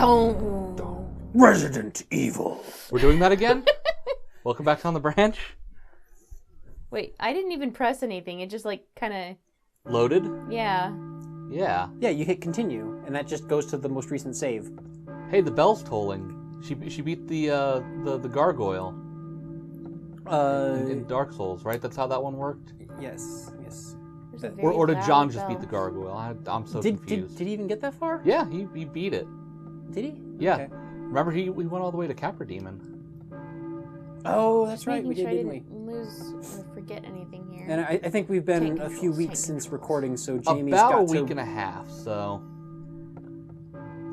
Don't. Resident Evil. We're doing that again? Welcome back to On the Branch. Wait, I didn't even press anything. It just like kind of... Loaded? Yeah. Yeah. Yeah, you hit continue, and that just goes to the most recent save. Hey, the bell's tolling. She beat the gargoyle. In Dark Souls, right? That's how that one worked? Yes. Or did John just beat the gargoyle? I'm so confused. Did he even get that far? Yeah, he beat it. Did he? Yeah. Okay. Remember, we went all the way to Capra Demon. Oh, that's right. We Making did, sure I didn't we? didn't lose or forget anything here. And I think we've been a few weeks since recording, so Jamie's got About a week and a half, so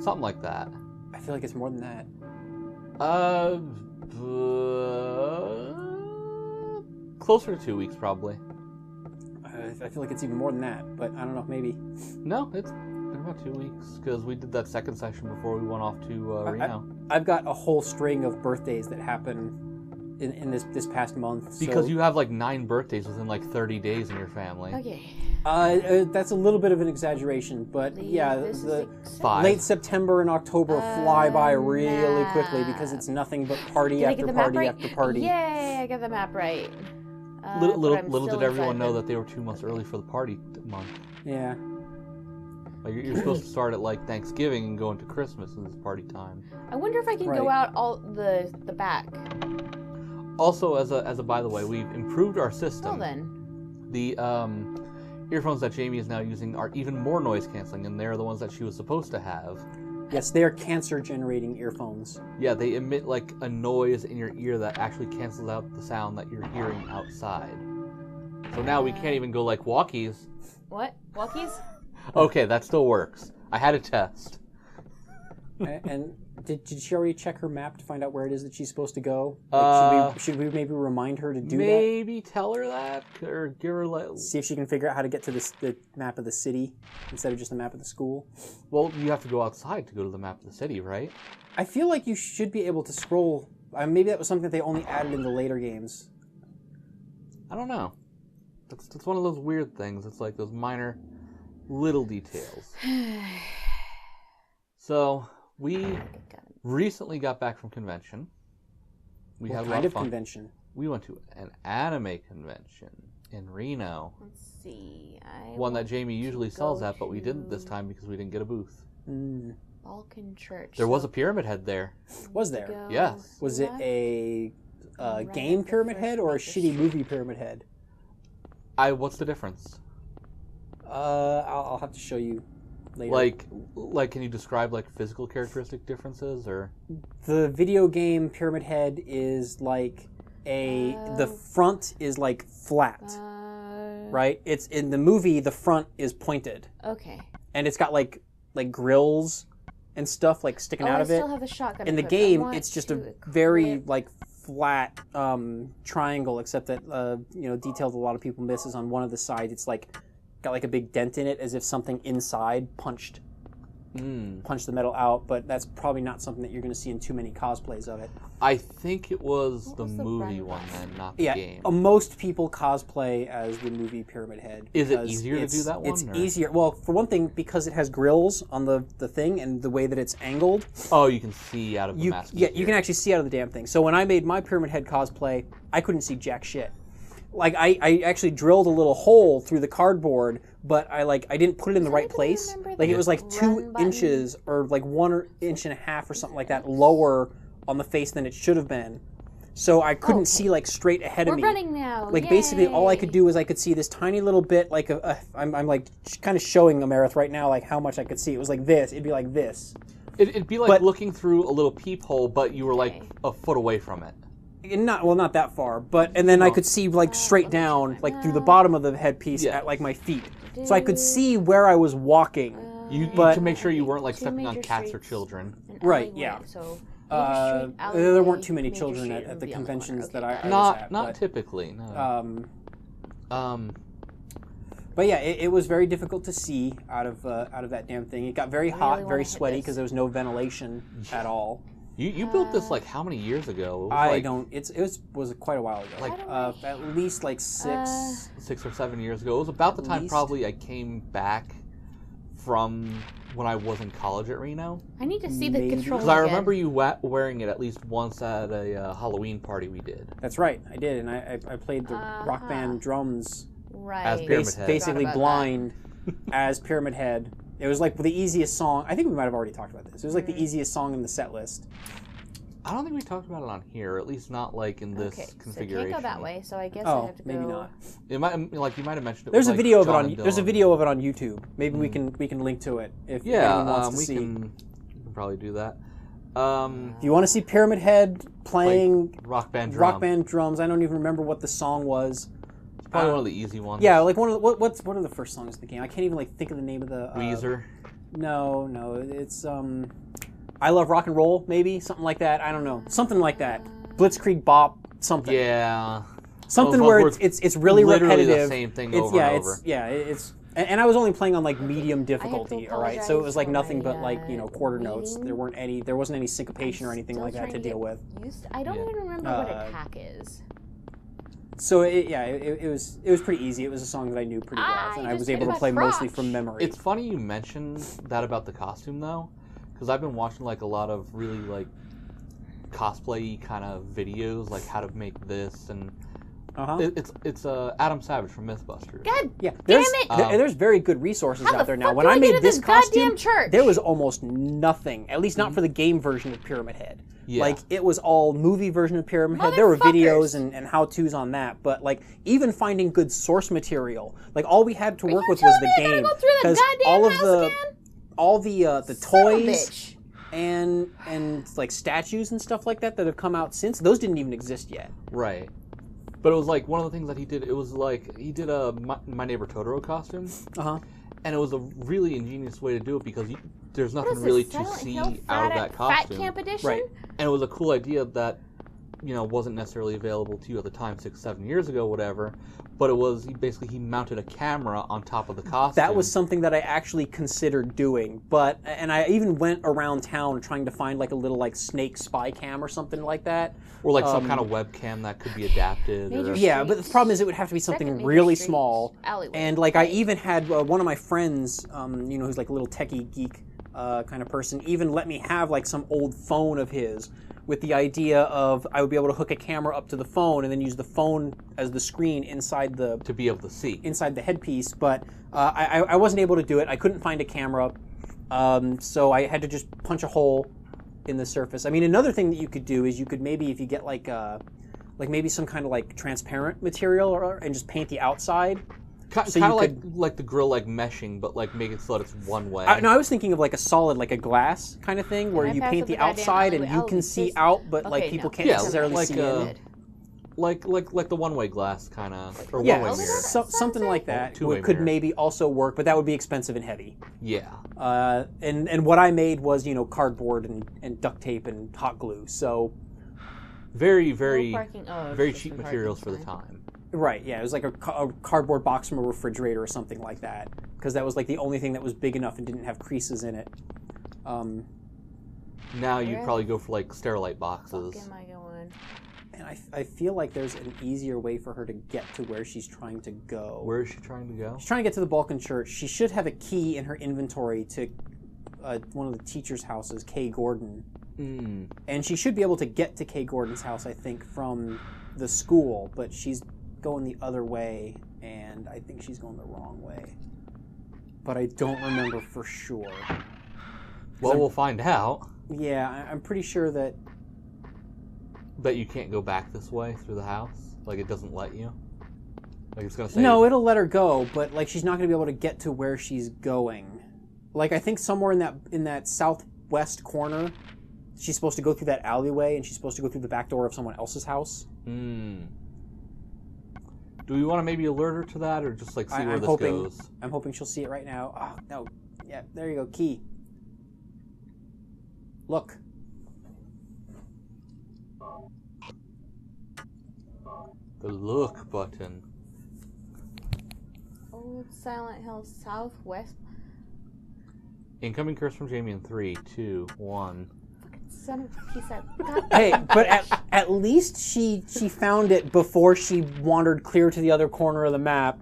something like that. I feel like it's more than that. Closer to 2 weeks, probably. I feel like it's even more than that, but I don't know, maybe. No, it's been about 2 weeks, because we did that second session before we went off to Reno. I've got a whole string of birthdays that happen in this past month. Because so, you have like 9 birthdays within like 30 days in your family. Okay. That's a little bit of an exaggeration, but yeah, the 5. late September and October fly by really quickly because it's nothing but party after party after party. Yay, I got the map right. Little did everyone know that they were 2 months early for the party month. Yeah. Like you're supposed to start at like Thanksgiving and go into Christmas in this party time. I wonder if I can go out all the back. Also, as a by the way, we've improved our system. Well then. The earphones that Jamie is now using are even more noise canceling, and they're the ones that she was supposed to have. Yes, they are cancer-generating earphones. Yeah, they emit like a noise in your ear that actually cancels out the sound that you're hearing outside. So now we can't even go like walkies. What? Walkies? Okay, that still works. I had a test. And did she already check her map to find out where it is that she's supposed to go? Should we maybe remind her to do that? Maybe tell her that, or give her see if she can figure out how to get to the map of the city instead of just the map of the school. Well, you have to go outside to go to the map of the city, right? I feel like you should be able to scroll. Maybe that was something that they only added in the later games. I don't know. It's one of those weird things. It's like those minor little details. So we recently got back from convention. We had a lot of fun. Convention? We went to an anime convention in Reno. Let's see. One that Jamie usually sells at, but we didn't this time because we didn't get a booth. Balkan Church. There was a pyramid head there. Was there? Yes. Was it a game pyramid head or a shitty movie pyramid head? What's the difference? I'll have to show you later. Like, can you describe like physical characteristic differences or? The video game pyramid head is like the front is like flat, right? It's in the movie. The front is pointed. Okay. And it's got like grills and stuff like sticking out of it. I still have the shotgun. In the game, it's just a very like flat triangle, except that detail that a lot of people miss is on one of the sides. It's like got like a big dent in it, as if something inside punched the metal out. But that's probably not something that you're going to see in too many cosplays of it. I think it was the movie one then, not the game. Most people cosplay as the movie Pyramid Head. Is it easier to do that one? It's easier. Well, for one thing, because it has grills on the thing and the way that it's angled. Oh, you can see out of the mask. Yeah, you can actually see out of the damn thing. So when I made my Pyramid Head cosplay, I couldn't see jack shit. Like I actually drilled a little hole through the cardboard, but I didn't put it in the right place. Like it was like 2 inches or like 1 inch and a half or something like that lower on the face than it should have been. So I couldn't see like straight ahead of me. We're running now. Like basically all I could do was I could see this tiny little bit, like I'm like kind of showing Amarith right now like how much I could see. It was like this. It'd be like this. It'd be like looking through a little peephole, but you were like a foot away from it. Not that far, and then I could see like straight down, like through the bottom of the headpiece at like my feet, so I could see where I was walking. You to make sure you weren't like stepping on cats or children. Right? Yeah. There weren't too many children at the conventions that I was at. Not typically. No. But yeah, it was very difficult to see out of that damn thing. It got very hot, very sweaty because there was no ventilation at all. You built this like how many years ago? It was quite a while ago. Like at least like 6 or 7 years ago. It was about the time probably I came back from when I was in college at Reno. I need to see the Maybe. control. Because I remember you wearing it at least once at a Halloween party we did. That's right, I did, and I played the rock band drums, Right. As Pyramid Head. basically Forgot about blind, as Pyramid Head. It was like the easiest song. I think we might have already talked about this. It was like the easiest song in the set list. I don't think we talked about it on here, or at least not like in this Okay, so it configuration. can't go that way, so I guess I Oh, have to maybe go. not. It might, like you might have mentioned it. There's was, a like, video of it John on. and There's a Dylan. video of it on YouTube. Maybe we can link to it if anyone wants to we see. can probably do that. If you want to see Pyramid Head playing rock band drum. rock band drums, I don't even remember what the song was. Probably one of the easy ones. Yeah, like one of the, what are the first songs in the game? I can't even like think of the name of the. Weezer. No, it's I Love Rock and Roll, maybe something like that. I don't know, something like that. Blitzkrieg Bop, something. Yeah. Something Those where ones it's really literally the repetitive. same thing It's over yeah, and it's over. yeah, it's. And I was only playing on like medium difficulty, all right. So it was like apologize nothing for but my, like quarter notes. reading. There wasn't any syncopation or anything Still like that trying to deal with. I don't Yeah. even remember what attack is. So it was pretty easy. It was a song that I knew pretty well, and I just was hit able to my play mostly crotch. from memory. It's funny you mentioned that about the costume though, because I've been watching like a lot of really like cosplay kind of videos, like how to make this, and it's Adam Savage from MythBusters. God Yeah, damn there's, it! there's very good resources How out the there now. fuck When do I I get made to this this costume, goddamn church? there was almost nothing, at least not for the game version of Pyramid Head. Yeah. Like, it was all movie version of Pyramid Head. There were videos and how-tos on that, but, like, even finding good source material, like, all we had to work with was the game. Go through the goddamn all of house the again? all the Son of a toys bitch. and like statues and stuff like that have come out since, those didn't even exist yet. Right. But it was like one of the things that he did. It was like he did a My Neighbor Totoro costume, and it was a really ingenious way to do it because there's What nothing is really this, to Silent see Hill out of that costume. Fat Camp Edition? Right. And it was a cool idea that, wasn't necessarily available to you at the time, 6-7 years ago, whatever. But it was he mounted a camera on top of the costume. That was something that I actually considered doing, and I even went around town trying to find like a little like snake spy cam or something like that. or like some kind of webcam that could be adapted. Major Or, Yeah, but the problem is it would have to be something Second Major really Street small. alleyway. And like I even had one of my friends, who's like a little techie geek kind of person, even let me have like some old phone of his with the idea of I would be able to hook a camera up to the phone and then use the phone as the screen inside to be able to see. inside the headpiece. But I wasn't able to do it. I couldn't find a camera, so I had to just punch a hole in the surface. I mean, another thing that you could do is you could maybe, if you get like maybe some kind of like transparent material and just paint the outside. So Kind of you like the grill, like meshing, but like make it so that it's one way. No, I was thinking of like a solid, like a glass kind of thing, where Can I you pass paint up the the goddamn outside and alleyway? you Oh, can see this- out, but okay, like people no. can't Yeah, necessarily like, see in. like the one-way glass kind of, or Yeah, one-way mirror. something like that Two-way could mirror. maybe also work, but that would be expensive and heavy. Yeah. And what I made was cardboard and duct tape and hot glue. So Very, No very, parking. Oh, very it's cheap just a materials for parking the sign. time. right, yeah, it was like a cardboard box from a refrigerator or something like that, because that was like the only thing that was big enough and didn't have creases in it. Now you'd Where probably go for like Sterilite Fuck boxes. am I going? And I feel like there's an easier way for her to get to where she's trying to go. Where is she trying to go? She's trying to get to the Balkan Church. She should have a key in her inventory to one of the teacher's houses, Kay Gordon. And she should be able to get to Kay Gordon's house, I think, from the school, but she's going the other way, and I think she's going the wrong way. But I don't remember for sure. Well, we'll find out. Yeah, I'm pretty sure that... But you can't go back this way through the house? Like, it doesn't let you? Like, it's gonna say... No, it'll let her go, but like she's not going to be able to get to where she's going. Like, I think somewhere in that southwest corner, she's supposed to go through that alleyway, and she's supposed to go through the back door of someone else's house. Do we want to maybe alert her to that, or just like see where I'm this hoping, goes? I'm hoping she'll see it right now. Oh, no. Yeah, there you go. Key. Look. The look button. Old Silent Hill Southwest. Incoming curse from Jamie in 3, 2, 1. Son of a piece of... God. Hey, but at least she found it before she wandered clear to the other corner of the map.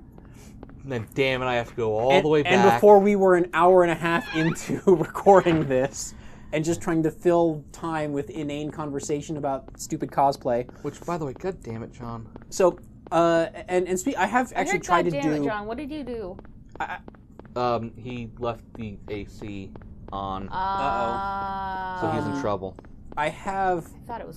And then, damn it, I have to go all the way back. And before we were an hour and a half into recording this, and just trying to fill time with inane conversation about stupid cosplay. Which, by the way, god damn it, John. So, I have actually tried to do. God damn it, John! What did you do? He left the AC on. So he's in trouble. I have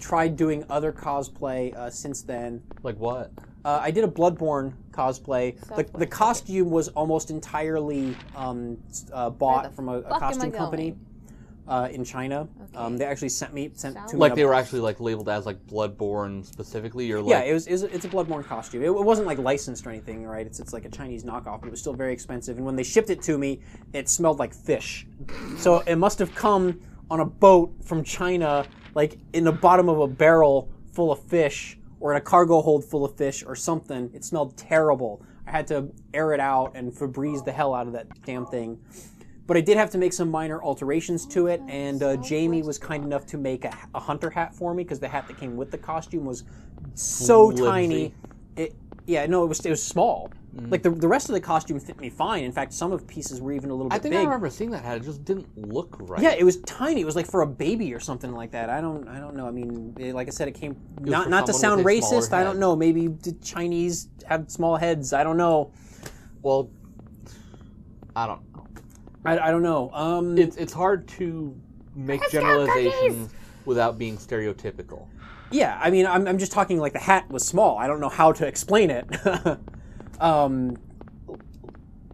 tried doing other cosplay since then. Like what? I did a Bloodborne cosplay. The costume was almost entirely bought from a costume company in China. Okay. They actually sent to me. Like they were actually like labeled as like Bloodborne specifically, or like yeah, it's a Bloodborne costume. It wasn't like licensed or anything, right? It's like a Chinese knockoff, but it was still very expensive. And when they shipped it to me, it smelled like fish. So it must have come on a boat from China, like in the bottom of a barrel full of fish, or in a cargo hold full of fish or something. It smelled terrible. I had to air it out and Febreze the hell out of that damn thing. But I did have to make some minor alterations to it, and Jamie was kind enough to make a hunter hat for me, because the hat that came with the costume was so tiny. It was small. Like the rest of the costume fit me fine. In fact, some of the pieces were even a little bit big. I remember seeing that hat. It just didn't look right. Yeah, it was tiny. It was like for a baby or something like that. I don't know. I mean, like I said, it came not to sound racist. I don't know. Maybe the Chinese have small heads. I don't know. Well, I don't know. I don't know. It's hard to make generalizations without being stereotypical. Yeah, I mean, I'm just talking like the hat was small. I don't know how to explain it.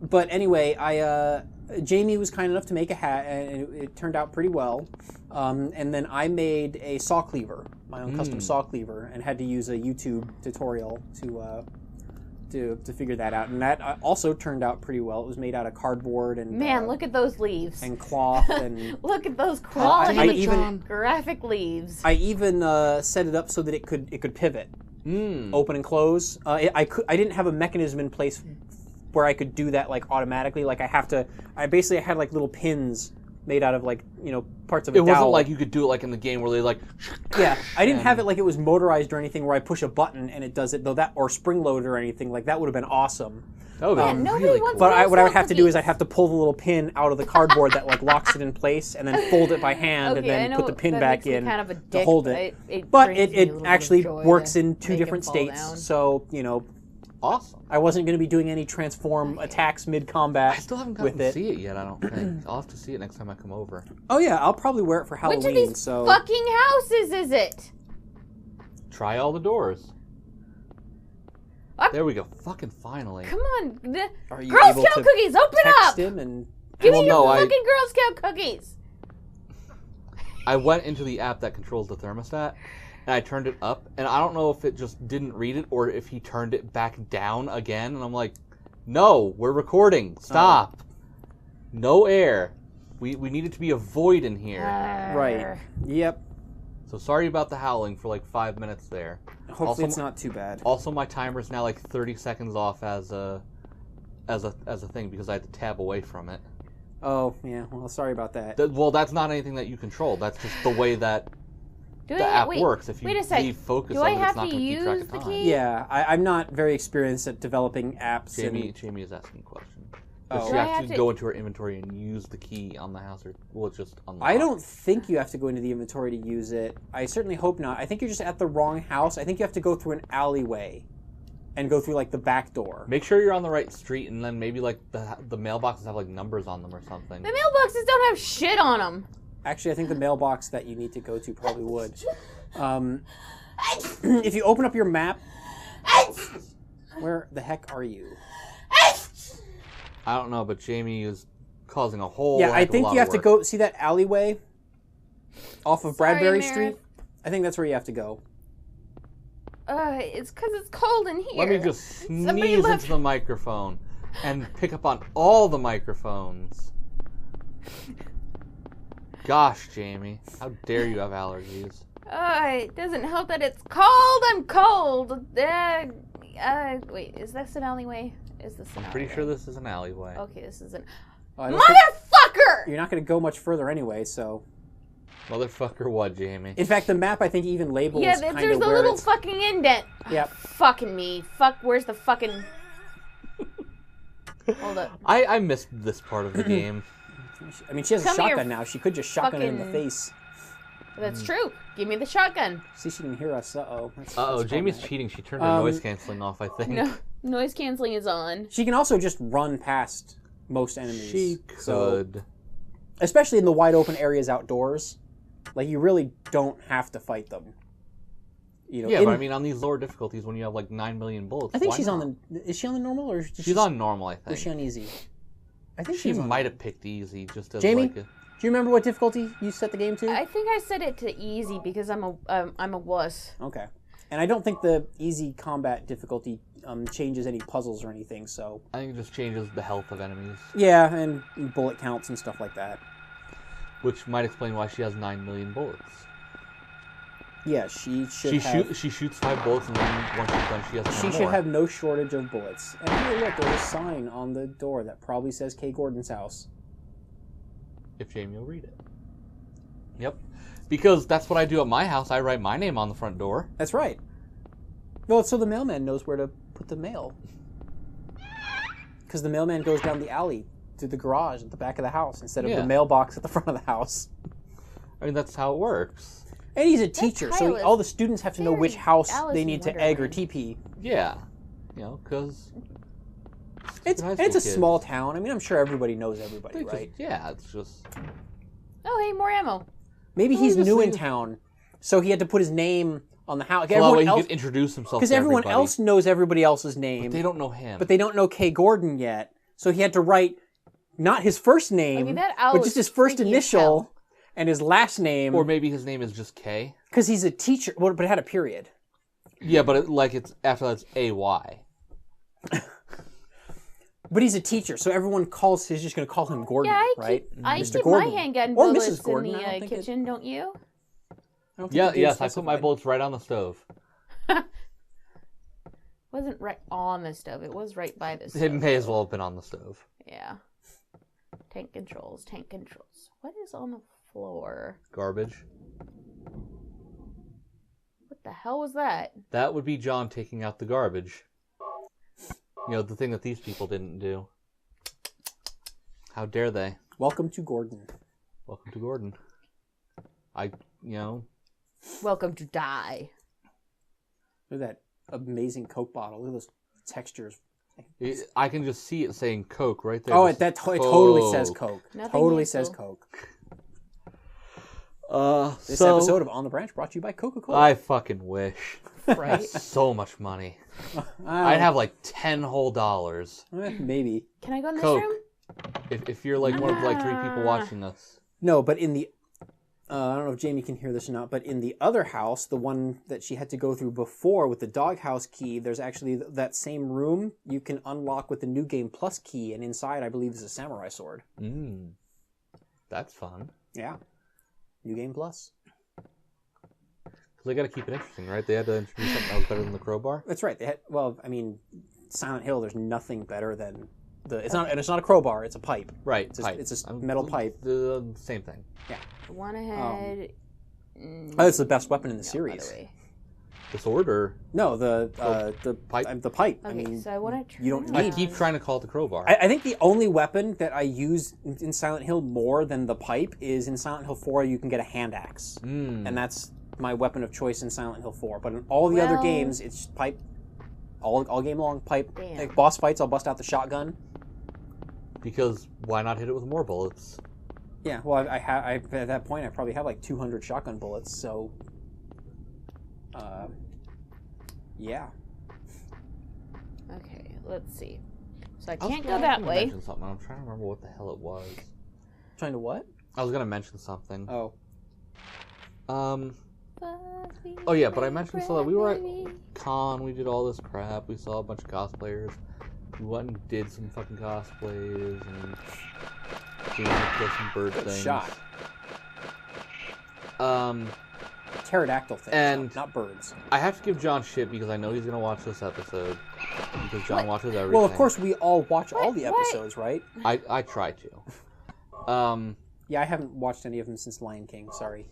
But anyway, Jamie was kind enough to make a hat, and it turned out pretty well. And then I made a saw cleaver, my own custom saw cleaver, and had to use a YouTube tutorial to figure that out. And that also turned out pretty well. It was made out of cardboard and look at those leaves and cloth and look at those quality even graphic leaves. I even set it up so that it could pivot. Open and close. I didn't have a mechanism in place where I could do that like automatically. Like I basically had like little pins made out of like parts of a dowel. It wasn't like you could do it like in the game where they like. Yeah, I didn't have it like it was motorized or anything where I push a button and it does it though, that or spring loaded or anything like that would have been awesome. That would have been really cool. But what I would have to do is I'd have to pull the little pin out of the cardboard that like locks it in place, and then fold it by hand, and then put the pin back in to hold it. But it actually works in two different states, so awesome. I wasn't going to be doing any transform attacks mid-combat. I still haven't gotten to see it yet, I don't think. I'll have to see it next time I come over. Oh yeah, I'll probably wear it for Halloween. Which of these fucking houses is it? Try all the doors. There we go. Fucking finally. Come on. Are you Girl able Scout to cookies, open text up! him and... Give me your fucking Girl Scout cookies! I went into the app that controls the thermostat, and I turned it up, and I don't know if it just didn't read it or if he turned it back down again, and I'm like, no, we're recording. Stop. No air. We need it to be a void in here. Right. Yep. So sorry about the howling for like 5 minutes there. Hopefully it's not too bad. Also, my timer's now like 30 seconds off as a thing because I had to tab away from it. Oh, yeah. Well, sorry about that. Well, that's not anything that you control. That's just the way that the app works. If you leave focus on it, it's not going to keep track of time. Yeah, I'm not very experienced at developing apps. Jamie is asking a question. Oh. Does she have to go into her inventory and use the key on the house, or will it just unlock? I don't think you have to go into the inventory to use it. I certainly hope not. I think you're just at the wrong house. I think you have to go through an alleyway and go through like the back door. Make sure you're on the right street, and then maybe like the mailboxes have like numbers on them or something. The mailboxes don't have shit on them. Actually, I think the mailbox that you need to go to probably would. If you open up your map, where the heck are you? I don't know, but Jamie is causing a whole. Yeah, I think you have to go see that alleyway off of Bradbury Street. I think that's where you have to go. It's because it's cold in here. Let me just sneeze into the microphone and pick up on all the microphones. Gosh, Jamie, how dare you have allergies? It doesn't help that it's cold. I'm cold. Wait, is this an alleyway? Is this an alleyway? Pretty sure this is an alleyway. Okay, this is an... Motherfucker! You're not going to go much further anyway, so... Motherfucker what, Jamie? In fact, the map, I think, even labels kind of where there's a little fucking indent. Yep. Fucking me. Fuck, where's the fucking... Hold up. I missed this part of the game. I mean, she has a Come here, shotgun now. She could just shotgun it in the fucking- face. That's true. Give me the shotgun. See, she can hear us. Uh-oh. Jamie's cheating. She turned her noise canceling off, I think. No, noise canceling is on. She can also just run past most enemies. She could. So, especially in the wide open areas outdoors. Like, you really don't have to fight them. You know, Yeah, but I mean, on these lower difficulties, when you have like 9 million bullets, I think why she's not? on the... Is she on the normal, or... She's on normal, I think. Is she on easy? I think She she's on... might have picked easy, just as Jamie? like a... Do you remember what difficulty you set the game to? I think I set it to easy because I'm a wuss. Okay. And I don't think the easy combat difficulty changes any puzzles or anything, so... I think it just changes the health of enemies. Yeah, and bullet counts and stuff like that. Which might explain why she has 9 million bullets. Yeah, she should She shoots 5 bullets, and then once she's done, she has 10 She more. should have no shortage of bullets. And here, look, there's a sign on the door that probably says Kay Gordon's house. If Jamie will read it. Yep. Because that's what I do at my house. I write my name on the front door. That's right. Well, it's so the mailman knows where to put the mail. Because the mailman goes down the alley to the garage at the back of the house instead of the mailbox at the front of the house. I mean, that's how it works. And he's a teacher, so all the students have to know which house they need to egg or TP. Yeah. You know, because... It's a small town. I mean, I'm sure everybody knows everybody, right? Yeah, it's just... Oh, hey, more ammo. Maybe he's new in town, so he had to put his name on the house. Well, that way he could introduce himself because to everyone everybody. else knows everybody else's name. But they don't know him. But they don't know Kay Gordon yet, so he had to write not his first name, but just his first initial and his last name. Or maybe his name is just K. Because he's a teacher, well, but it had a period. Yeah, but it's after that's A-Y. But he's a teacher, so everyone is just going to call him Gordon, right? I Mr. keep Gordon. my handgun Or bullets Mrs. Gordon. in the kitchen, don't you? Yes, I put my bullets right on the stove. Wasn't right on the stove. It was right by the stove. It may as well have been on the stove. Yeah. Tank controls. What is on the floor? Garbage. What the hell was that? That would be John taking out the garbage. You know, the thing that these people didn't do. How dare they? Welcome to Gordon. Welcome to Gordon. Welcome to die. Look at that amazing Coke bottle. Look at those textures. I can just see it saying Coke right there. Oh, it totally says Coke. Nothing Totally useful. says Coke. This So, episode of On the Branch brought to you by Coca-Cola. I fucking wish. Right? So much money. I'd have like $10 whole. Maybe. Can I go in this Coke. room? If you're like one of like 3 people watching this. No, but in the... I don't know if Jamie can hear this or not, but in the other house, the one that she had to go through before with the doghouse key, there's actually that same room you can unlock with the New Game Plus key, and inside, I believe, is a samurai sword. That's fun. Yeah. New Game Plus. They got to keep it interesting, right? They had to introduce something that was better than the crowbar. That's right. Silent Hill, there's nothing better than it's not a crowbar, it's a pipe. Right, it's a metal pipe. The same thing. Yeah. One ahead. It's the best weapon in the series. By the way. The sword or No, the pipe. The pipe. Okay, so I want to. you don't I need. keep trying to call it the crowbar. I think the only weapon that I use in Silent Hill more than the pipe is in Silent Hill 4 you can get a hand axe. And that's my weapon of choice in Silent Hill 4. But in all the other games, it's just pipe. All game long, pipe. Damn. Like boss fights, I'll bust out the shotgun. Because why not hit it with more bullets? Yeah, well, I at that point, I probably have like 200 shotgun bullets, so... yeah. Okay, let's see. So I was can't go gonna that way. mention something. I'm trying to remember what the hell it was. Trying to what? I was going to mention something. Oh. Oh yeah, but I mentioned so that we were at con, we did all this crap, we saw a bunch of cosplayers, we went and did some fucking cosplays, and did some bird things. Shot. Pterodactyl things, and not birds. I have to give John shit because I know he's gonna watch this episode, because John watches everything. Well, of course, we all watch all the episodes, right? I try to. Yeah, I haven't watched any of them since Lion King, sorry.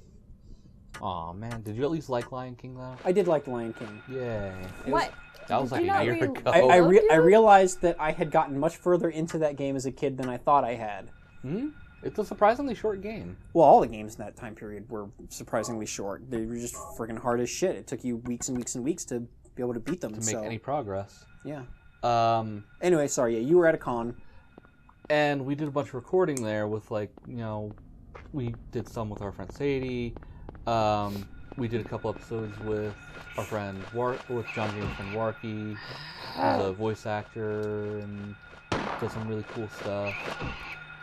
Aw, man. Did you at least like Lion King, though? I did like The Lion King. Yay. What? That was like a year ago. I realized that I had gotten much further into that game as a kid than I thought I had. Hmm? It's a surprisingly short game. Well, all the games in that time period were surprisingly short. They were just friggin' hard as shit. It took you weeks and weeks and weeks to be able to beat them. To make any progress. Yeah. Anyway, sorry, you were at a con. And we did a bunch of recording there with, like, we did some with our friend Sadie. We did a couple episodes with our friend with John James' friend Warky, who's a voice actor and does some really cool stuff.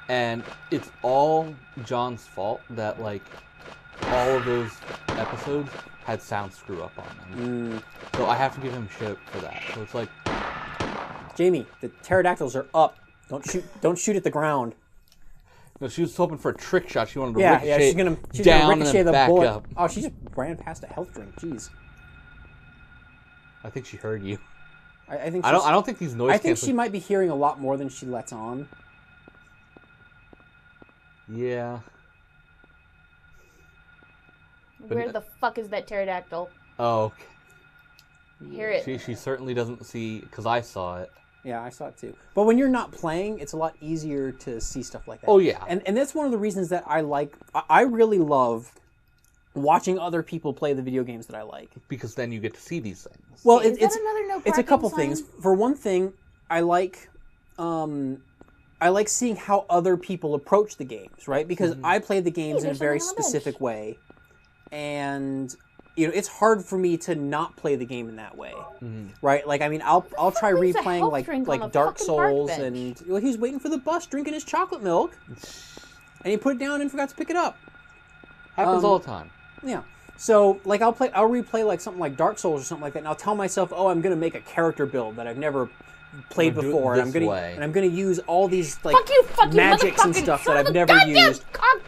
And it's all John's fault that, like, all of those episodes had sound screw up on them. So I have to give him shit for that. So it's like, Jamie, the pterodactyls are up. Don't shoot at the ground. No, she was hoping for a trick shot. She wanted to ricochet she's gonna down ricochet and then the back bullet. up. Oh, she just ran past a health drink. Jeez. I think she heard you. I think. I don't think these noises. I think she might be hearing a lot more than she lets on. Yeah. Where the fuck is that pterodactyl? Oh, okay. Hear it. She certainly doesn't see, because I saw it. Yeah, I saw it too. But when you're not playing, it's a lot easier to see stuff like that. Oh, yeah. And that's one of the reasons that I really love watching other people play the video games that I like. Because then you get to see these things. Well, Is that another no it's a couple parking things. For one thing, I like seeing how other people approach the games, right? Because I play the games in a very specific way. And it's hard for me to not play the game in that way, right? Like, I mean, I'll try replaying like Dark Souls, and he was waiting for the bus, drinking his chocolate milk, and he put it down and forgot to pick it up. Happens all the time. Yeah. So, like, I'll replay like something like Dark Souls or something like that, and I'll tell myself, oh, I'm gonna make a character build that I've never played before, and I'm gonna use all these like magics and stuff that I've never used.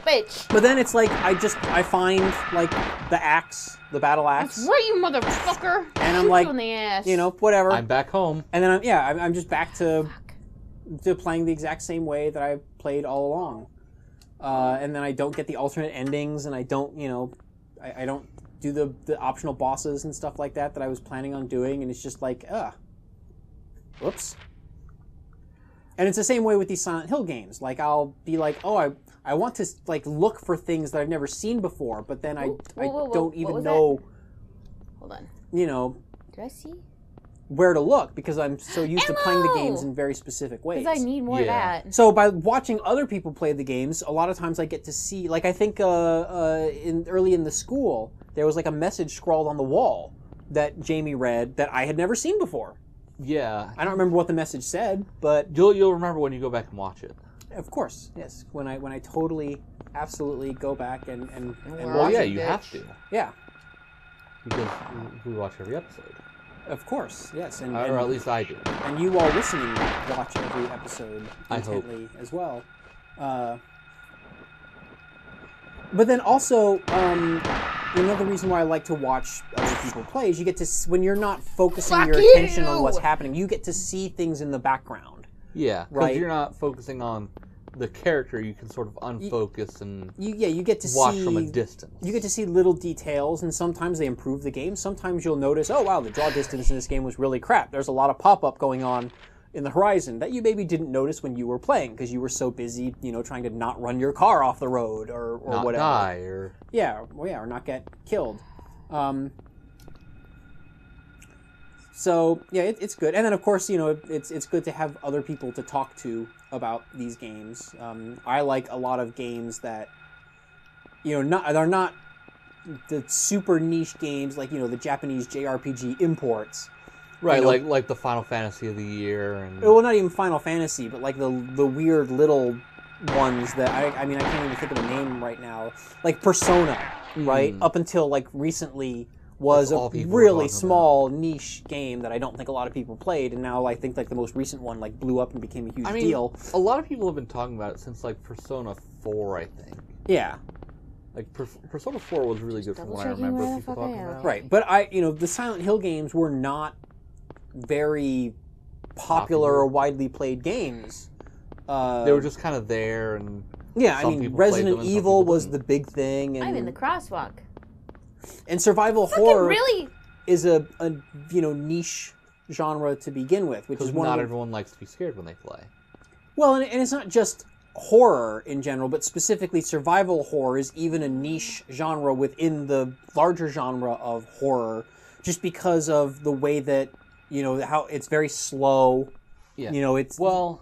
Bitch. But then it's like I find like the axe, the battle axe. That's right, you motherfucker. And I'm like, in the ass. Whatever. I'm back home. And then I'm just back to playing the exact same way that I played all along. And then I don't get the alternate endings, and I don't, I don't do the optional bosses and stuff like that I was planning on doing, and it's just like, whoops. And it's the same way with these Silent Hill games. Like, I'll be like, oh, I want to like look for things that I've never seen before, but then I don't even know. Hold on. Did I see? Where to look, because I'm so used to playing the games in very specific ways. Because I need more of that. So by watching other people play the games, a lot of times I get to see, like, I think early in the school, there was like a message scrawled on the wall that Jamie read that I had never seen before. Yeah. I don't remember what the message said, but you'll remember when you go back and watch it. Of course, yes. When I totally, absolutely go back and well, watch yeah, it. you have to. Yeah. Because we watch every episode. Of course, yes. Or at least I do. And you all listening watch every episode intently as well. But then also, another reason why I like to watch other people play is you get to, when you're not focusing your attention on what's happening, you get to see things in the background. Yeah, because right? You're not focusing on the character, you can sort of unfocus and you get to watch from a distance. You get to see little details, and sometimes they improve the game. Sometimes you'll notice, oh wow, the draw distance in this game was really crap. There's a lot of pop-up going on in the horizon that you maybe didn't notice when you were playing because you were so busy, trying to not run your car off the road or not whatever. Die or or not get killed. So yeah, it's good, and then of course it's good to have other people to talk to about these games. I like a lot of games that they're not the super niche games like the Japanese JRPG imports. Right, like the Final Fantasy of the year, and well, not even Final Fantasy, but like the weird little ones that I can't even think of a name right now. Like Persona, right? Up until like recently was a really small niche game that I don't think a lot of people played, and now I think like the most recent one like blew up and became a huge deal. A lot of people have been talking about it since like Persona 4, I think. Yeah. Like Persona 4 was really good from what I remember people talking about. Right, but the Silent Hill games were not very popular or widely played games. They were just kind of there, and Resident Evil was the big thing. And I'm in the crosswalk. And survival horror really is a niche genre to begin with, which is one not everyone likes to be scared when they play. Well, and it's not just horror in general, but specifically survival horror is even a niche genre within the larger genre of horror, just because of the way that, how it's very slow. Yeah. It's... Well,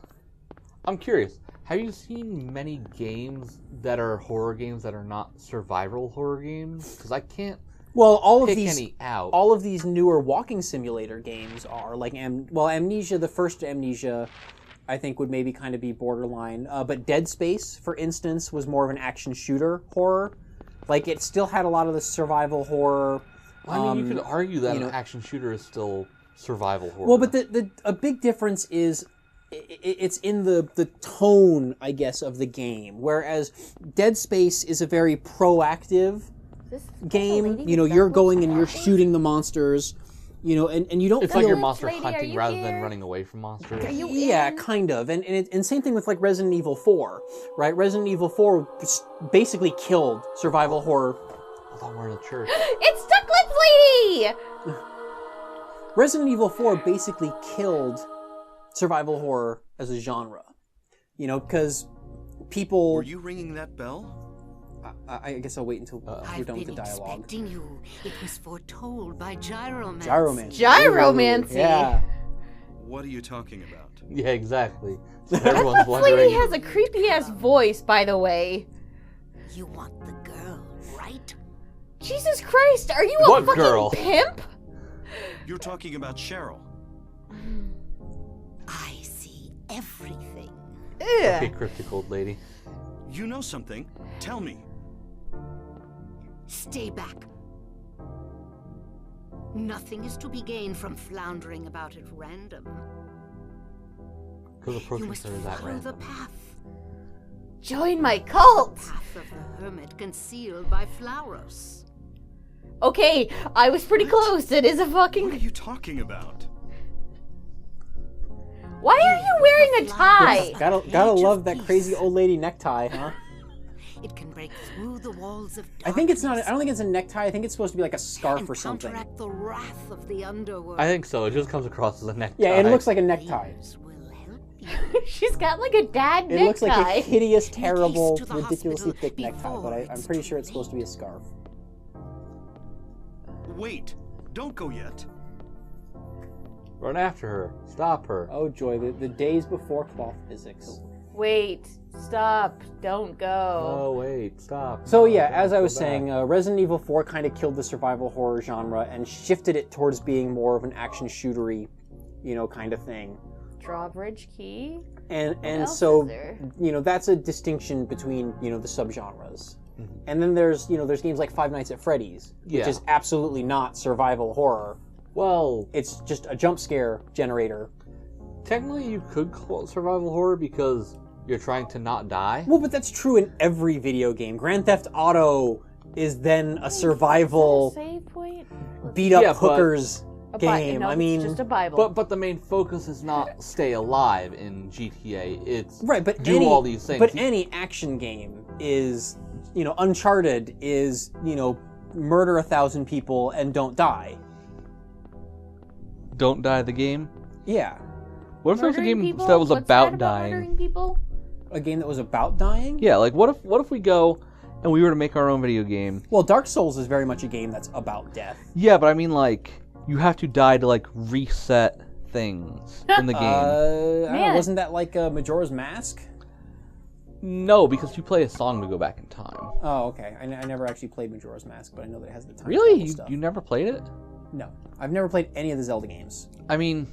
I'm curious. Have you seen many games that are horror games that are not survival horror games? Because I can't pick any out. All of these newer walking simulator games are, like, Amnesia, the first Amnesia, I think would maybe kind of be borderline. But Dead Space, for instance, was more of an action shooter horror. Like, it still had a lot of the survival horror. You could argue that an action shooter is still survival horror. Well, but a big difference is it's in the tone, I guess, of the game. Whereas Dead Space is a very proactive game. You're going and you're shooting the monsters. And you don't it's feel... like you're monster Lady, hunting rather than running away from monsters. Yeah, kind of. And same thing with, like, Resident Evil 4, right? Resident Evil 4 basically killed survival horror. I thought we're in a church. It's Ducklets Lady! Resident Evil 4 basically killed survival horror as a genre. Because people... Were you ringing that bell? I guess I'll wait until we're done with the dialogue. I've been expecting you. It was foretold by Gyromancy. Gyromancy? Yeah. What are you talking about? Yeah, exactly. So everyone's This wondering. lady has a creepy-ass voice, by the way. You want the girl, right? Jesus Christ, are you a What fucking girl? pimp? You're talking about Cheryl. I see everything. Okay, Ugh. cryptic old lady. You know something? Tell me. Stay back. Nothing is to be gained from floundering about at random. Because You approaching must her is that follow the random. path. Join my cult! Path of the hermit concealed by flowers. Okay, I was pretty close. It is a What are fucking... you talking about? Why are you wearing a tie? Gotta love that crazy old lady necktie, huh? It can break through the walls of darkness. I think it's not. I don't think it's a necktie. I think it's supposed to be like a scarf and or something. counteract the wrath of the underworld. I think so. It just comes across as a necktie. Yeah, it looks like a necktie. These will help you. She's got like a dad It looks like a necktie. hideous, terrible, to the ridiculously hospital thick necktie, but before I'm it's pretty too sure it's supposed to be a scarf. Wait, don't go yet. Run after her. Stop her. Oh joy, the days before cloth physics. Wait, stop, don't go. Oh, wait. Stop. So No, yeah, don't as I go was back. saying, Resident Evil 4 kind of killed the survival horror genre and shifted it towards being more of an action shootery, kind of thing. Drawbridge key? And else so is there? That's a distinction between the subgenres. Mhm. And then there's games like Five Nights at Freddy's, which Yeah. is absolutely not survival horror. Well, It's just a jump scare generator. technically you could call it survival horror because you're trying to not die. Well, but that's true in every video game. Grand Theft Auto is then a survival Is that a save point? beat up Yeah, but- hookers A game. No, I mean, it's just a Bible. But the main focus is not stay alive in GTA. It's right, but do all these things. But any action game is, Uncharted is, murder 1,000 people and don't die. Don't die the game. Yeah, What if there was a Murdering game people? that was What's about bad dying? murdering people? a game that was about dying. Yeah, like what if we go and we were to make our own video game? Well, Dark Souls is very much a game that's about death. Yeah, but I mean like you have to die to like reset things in the game. I don't know, Man. wasn't that like Majora's Mask? No, because you play a song to go back in time. Oh, okay. I never actually played Majora's Mask, but I know that it has the time Really? travel stuff. You never played it? No, I've never played any of the Zelda games. I mean,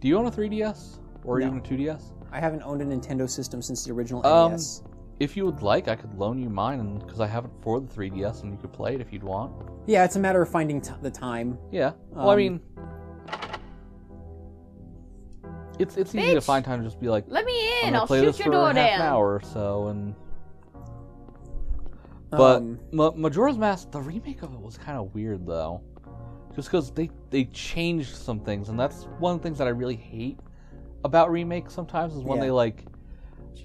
do you own a 3DS or No. even a 2DS? I haven't owned a Nintendo system since the original Um, NES. If you would like, I could loan you mine because I have it for the 3DS and you could play it if you'd want. Yeah, it's a matter of finding the time. Yeah. Well, I Um, mean, it's easy to Bitch! find time to just be like, Let me I'm in, gonna I'll play shoot this your for door half down. an hour or so, and but Um, Majora's Mask, the remake of it was kind of weird though, just because they changed some things, and that's one of the things that I really hate about remakes sometimes is when Yeah. they like,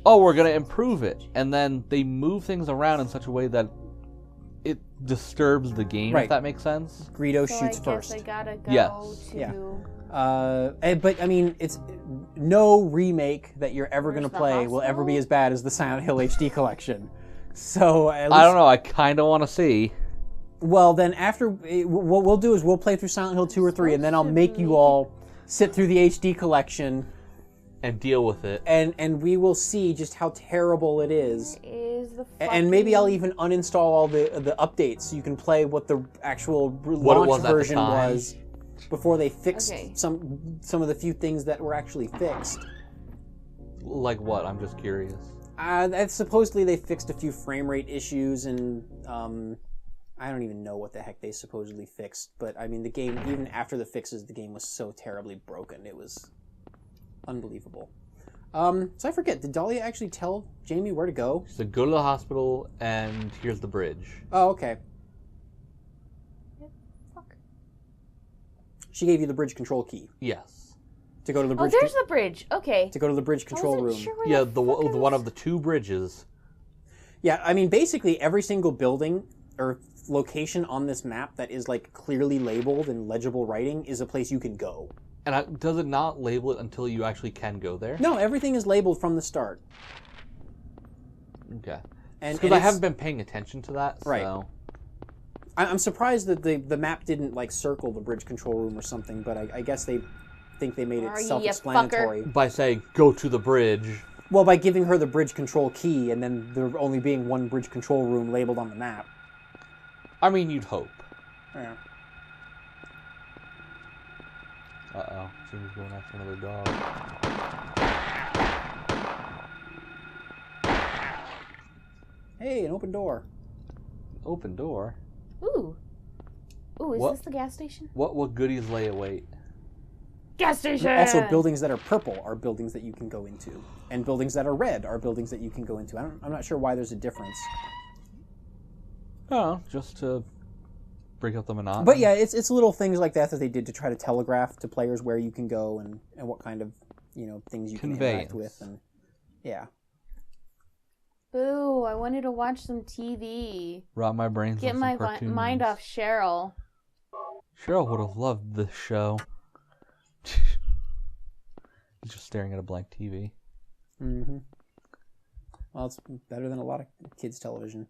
oh, we're gonna improve it, and then they move things around in such a way that it disturbs the game, Right. if that makes sense. Greedo So shoots I first. guess I gotta go Yes. to... Yeah. But I mean, it's no remake that you're ever going to Where's the play will ever be hospital? as bad as the Silent Hill HD collection. So at least, I don't know. I kind of want to see. Well, then after what we'll do is we'll play through Silent Hill 2 or 3, and then I'll make you all sit through the HD collection And deal with it. and we will see just how terrible it is. Is the And maybe I'll fucking- even uninstall all the updates so you can play what the actual What it launch was at the version time. was before they fixed Okay. some of the few things that were actually fixed. Like what? I'm just curious. Supposedly they fixed a few frame rate issues, and I don't even know what the heck they supposedly fixed. But I mean, the game, even after the fixes, the game was so terribly broken. It was unbelievable. So I forget, did Dahlia actually tell Jamie where to go? She said, go to the hospital, and here's the bridge. Oh, okay. Fuck. She gave you the bridge control key Yes. to go to the Oh, bridge. there's the bridge. Okay. to go to the bridge I control wasn't room. sure where Yeah, the the fuck it one was. of the two bridges. Yeah, I mean, basically every single building or location on this map that is like clearly labeled in legible writing is a place you can go. And does it not label it until you actually can go there? No, everything is labeled from the start. Okay. And Because I haven't been paying attention to that, Right. so... I'm surprised that the map didn't like circle the bridge control room or something, but I guess they think they made it Are you self-explanatory. By saying, go to the bridge. Well, by giving her the bridge control key and then there only being one bridge control room labeled on the map. I mean, you'd hope. Yeah. Uh-oh. Jimmy's going after another dog. Hey, an open door. Open door? Ooh. Ooh, is What? this the gas station? What goodies lay await? Gas station! Also, buildings that are purple are buildings that you can go into, and buildings that are red are buildings that you can go into. I'm not sure why there's a difference. Oh, just to break up the monotony. But yeah, it's little things like that they did to try to telegraph to players where you can go and what kind of things you can interact with, and yeah. Boo, I wanted to watch some TV. Rot my brains Get with my some cartoons. mind off Cheryl. Cheryl would have loved this show. He's just staring at a blank TV. Mm-hmm. Well, it's better than a lot of kids' television.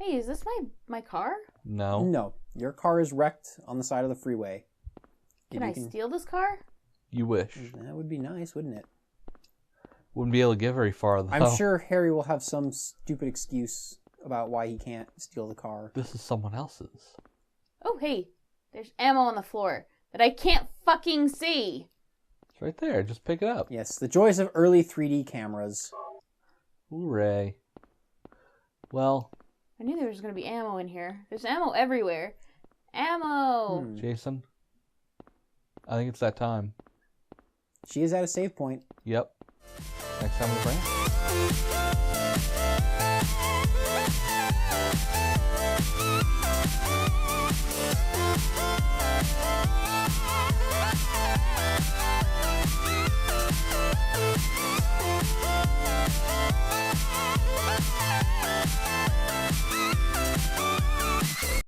Hey, is this my car? No. No, your car is wrecked on the side of the freeway. Can I steal this car? You wish. That would be nice, wouldn't it? Wouldn't be able to get very far, though. I'm sure Harry will have some stupid excuse about why he can't steal the car. This is someone else's. Oh, hey, there's ammo on the floor that I can't fucking see. It's right there. Just pick it up. Yes, the joys of early 3D cameras. Hooray. Well, I knew there was going to be ammo in here. There's ammo everywhere. Ammo! Jason, I think it's that time. She is at a save point. Yep. Next time we bring it.